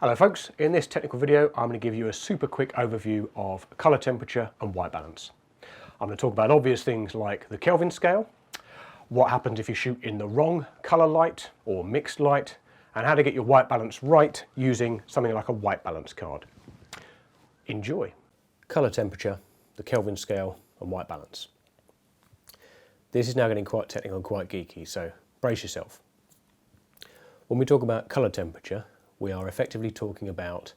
Hello folks, in this technical video I'm going to give you a super quick overview of colour temperature and white balance. I'm going to talk about obvious things like the Kelvin scale, what happens if you shoot in the wrong colour light or mixed light, and how to get your white balance right using something like a white balance card. Enjoy! Colour temperature, the Kelvin scale and white balance. This is now getting quite technical and quite geeky, so brace yourself. When we talk about colour temperature, we are effectively talking about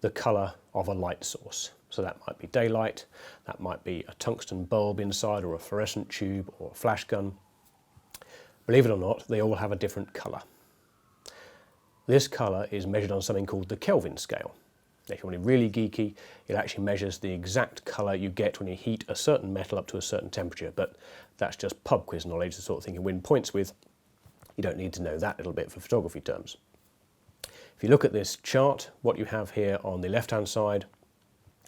the colour of a light source. So that might be daylight, that might be a tungsten bulb inside or a fluorescent tube or a flash gun. Believe it or not, they all have a different colour. This colour is measured on something called the Kelvin scale. If you want to be really geeky, it actually measures the exact colour you get when you heat a certain metal up to a certain temperature, but that's just pub quiz knowledge, the sort of thing you win points with. You don't need to know that little bit for photography terms. If you look at this chart, what you have here on the left-hand side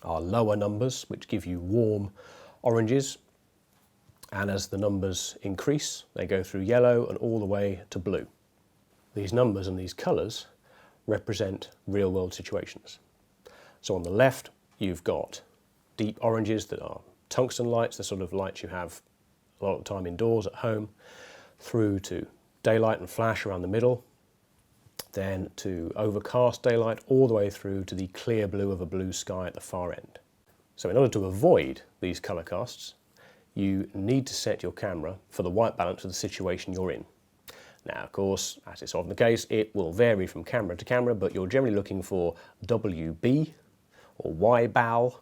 are lower numbers, which give you warm oranges. And as the numbers increase, they go through yellow and all the way to blue. These numbers and these colours represent real-world situations. So on the left, you've got deep oranges that are tungsten lights, the sort of lights you have a lot of the time indoors at home, through to daylight and flash around the middle, then to overcast daylight, all the way through to the clear blue of a blue sky at the far end. So in order to avoid these colour casts, you need to set your camera for the white balance of the situation you're in. Now, of course, as is often the case, it will vary from camera to camera, but you're generally looking for WB or YBAL,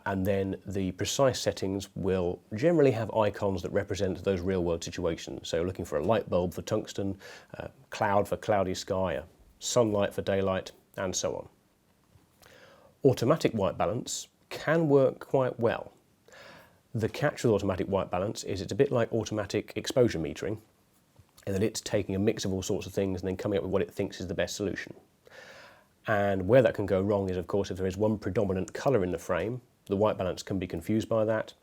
and then the precise settings will generally have icons that represent those real-world situations. So looking for a light bulb for tungsten, a cloud for cloudy sky, a sunlight for daylight, and so on. Automatic white balance can work quite well. The catch with automatic white balance is it's a bit like automatic exposure metering, in that it's taking a mix of all sorts of things and then coming up with what it thinks is the best solution. And where that can go wrong is, of course, if there is one predominant colour in the frame, the white balance can be confused by that.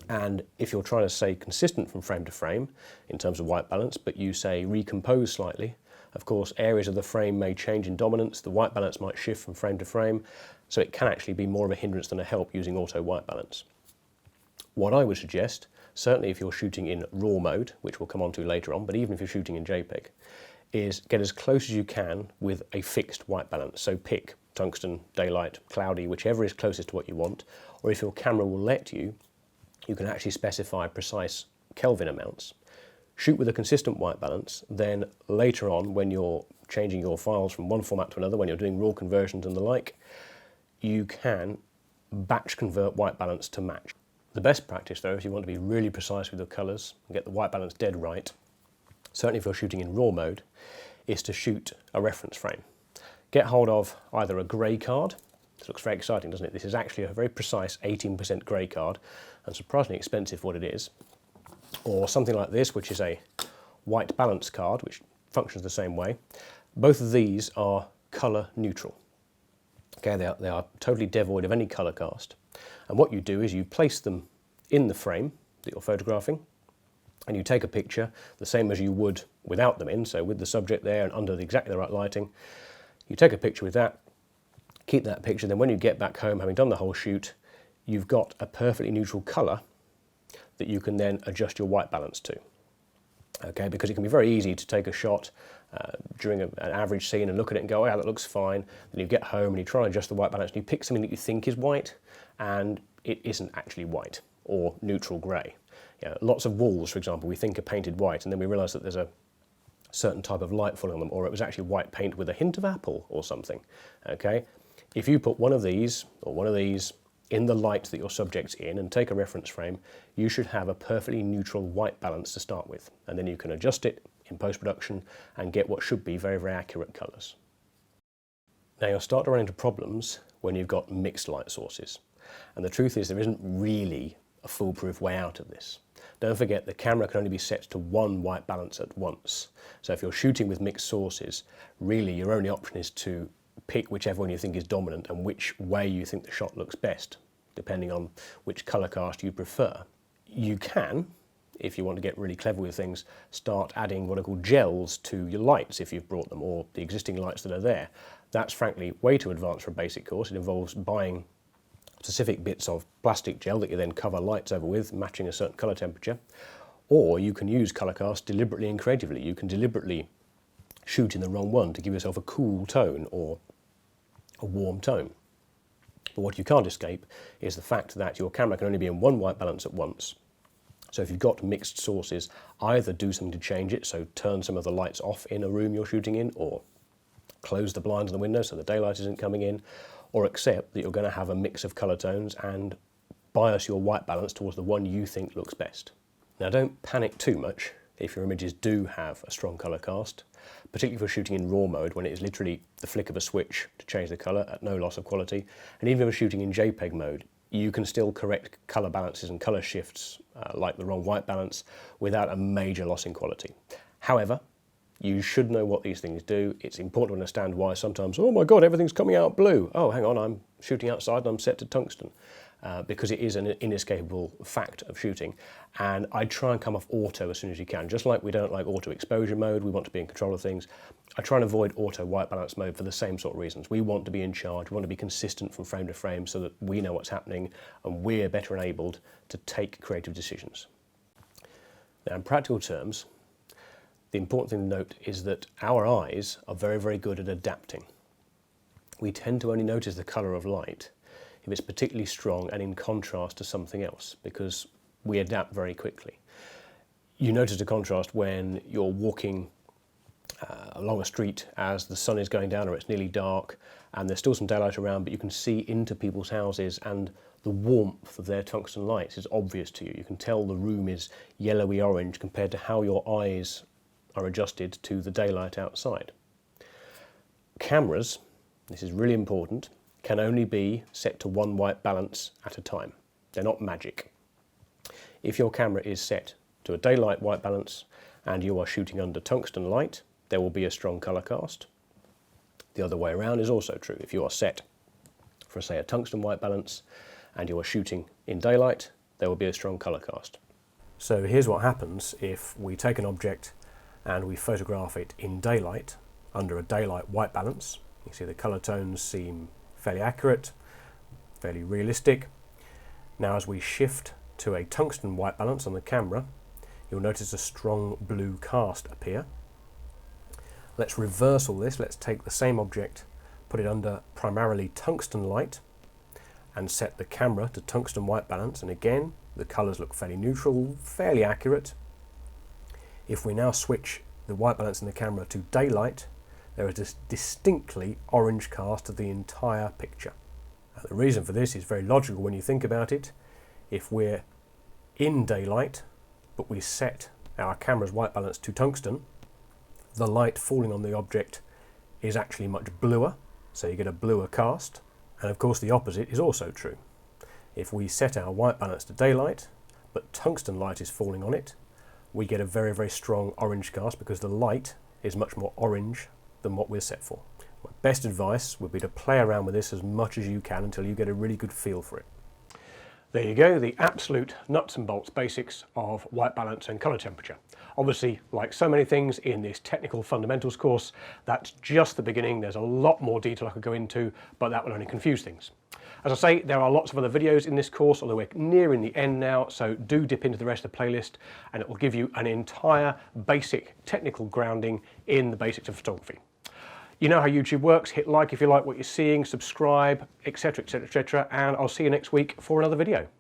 And if you're trying to stay consistent from frame to frame in terms of white balance, but you say recompose slightly, of course, areas of the frame may change in dominance, the white balance might shift from frame to frame, so it can actually be more of a hindrance than a help using auto white balance. What I would suggest, certainly if you're shooting in RAW mode, which we'll come on to later on, but even if you're shooting in JPEG, is get as close as you can with a fixed white balance. So pick tungsten, daylight, cloudy, whichever is closest to what you want, or if your camera will let you, you can actually specify precise Kelvin amounts. Shoot with a consistent white balance, then later on when you're changing your files from one format to another, when you're doing raw conversions and the like, you can batch convert white balance to match. The best practice though, if you want to be really precise with your colours and get the white balance dead right, certainly if you're shooting in RAW mode, is to shoot a reference frame. Get hold of either a grey card. This looks very exciting, doesn't it? This is actually a very precise 18% grey card and surprisingly expensive for what it is. Or something like this, which is a white balance card, which functions the same way. Both of these are colour neutral. Okay, they are totally devoid of any colour cast. And what you do is you place them in the frame that you're photographing, and you take a picture the same as you would without them in, so with the subject there and under exactly the right lighting. You take a picture with that, keep that picture, then when you get back home, having done the whole shoot, you've got a perfectly neutral colour that you can then adjust your white balance to. Okay, because it can be very easy to take a shot during an average scene and look at it and go, oh yeah, that looks fine. Then you get home and you try and adjust the white balance and you pick something that you think is white and it isn't actually white or neutral grey. Lots of walls, for example, we think are painted white and then we realise that there's a certain type of light falling on them, or it was actually white paint with a hint of apple or something. Okay, if you put one of these or one of these in the light that your subject's in and take a reference frame, you should have a perfectly neutral white balance to start with, and then you can adjust it in post-production and get what should be very, very accurate colours. Now you'll start to run into problems when you've got mixed light sources, and the truth is there isn't really a foolproof way out of this. Don't forget the camera can only be set to one white balance at once. So if you're shooting with mixed sources, really your only option is to pick whichever one you think is dominant and which way you think the shot looks best, depending on which colour cast you prefer. You can, if you want to get really clever with things, start adding what are called gels to your lights if you've brought them, or the existing lights that are there. That's frankly way too advanced for a basic course. It involves buying specific bits of plastic gel that you then cover lights over with, matching a certain colour temperature. Or you can use colour cast deliberately and creatively. You can deliberately shoot in the wrong one to give yourself a cool tone or a warm tone. But what you can't escape is the fact that your camera can only be in one white balance at once. So if you've got mixed sources, either do something to change it, so turn some of the lights off in a room you're shooting in, or close the blinds on the window so the daylight isn't coming in, or accept that you're going to have a mix of colour tones and bias your white balance towards the one you think looks best. Now don't panic too much if your images do have a strong colour cast, particularly for shooting in RAW mode when it is literally the flick of a switch to change the colour at no loss of quality. And even if you're shooting in JPEG mode, you can still correct colour balances and colour shifts like the wrong white balance without a major loss in quality. However, you should know what these things do. It's important to understand why sometimes, oh my God, everything's coming out blue. Oh, hang on, I'm shooting outside and I'm set to tungsten. Because it is an inescapable fact of shooting. And I try and come off auto as soon as you can. Just like we don't like auto exposure mode, we want to be in control of things. I try and avoid auto white balance mode for the same sort of reasons. We want to be in charge, we want to be consistent from frame to frame so that we know what's happening and we're better enabled to take creative decisions. Now in practical terms, the important thing to note is that our eyes are very, very good at adapting. We tend to only notice the colour of light if it's particularly strong and in contrast to something else, because we adapt very quickly. You notice a contrast when you're walking along a street as the sun is going down or it's nearly dark and there's still some daylight around, but you can see into people's houses and the warmth of their tungsten lights is obvious to you. You can tell the room is yellowy orange compared to how your eyes are adjusted to the daylight outside. Cameras, this is really important, can only be set to one white balance at a time. They're not magic. If your camera is set to a daylight white balance and you are shooting under tungsten light, there will be a strong colour cast. The other way around is also true. If you are set for, say, a tungsten white balance and you are shooting in daylight, there will be a strong colour cast. So here's what happens if we take an object and we photograph it in daylight under a daylight white balance. You see the colour tones seem fairly accurate, fairly realistic. Now as we shift to a tungsten white balance on the camera, you'll notice a strong blue cast appear. Let's reverse all this. Let's take the same object, put it under primarily tungsten light and set the camera to tungsten white balance, and again the colours look fairly neutral, fairly accurate. If we now switch the white balance in the camera to daylight, there is this distinctly orange cast of the entire picture. Now, the reason for this is very logical when you think about it. If we're in daylight, but we set our camera's white balance to tungsten, the light falling on the object is actually much bluer, so you get a bluer cast. And of course the opposite is also true. If we set our white balance to daylight, but tungsten light is falling on it, we get a very, very strong orange cast because the light is much more orange than what we're set for. My best advice would be to play around with this as much as you can until you get a really good feel for it. There you go, the absolute nuts and bolts basics of white balance and colour temperature. Obviously, like so many things in this technical fundamentals course, that's just the beginning. There's a lot more detail I could go into, but that will only confuse things. As I say, there are lots of other videos in this course, although we're nearing the end now, so do dip into the rest of the playlist and it will give you an entire basic technical grounding in the basics of photography. You know how YouTube works. Hit like if you like what you're seeing, subscribe, etc, etc, etc, and I'll see you next week for another video.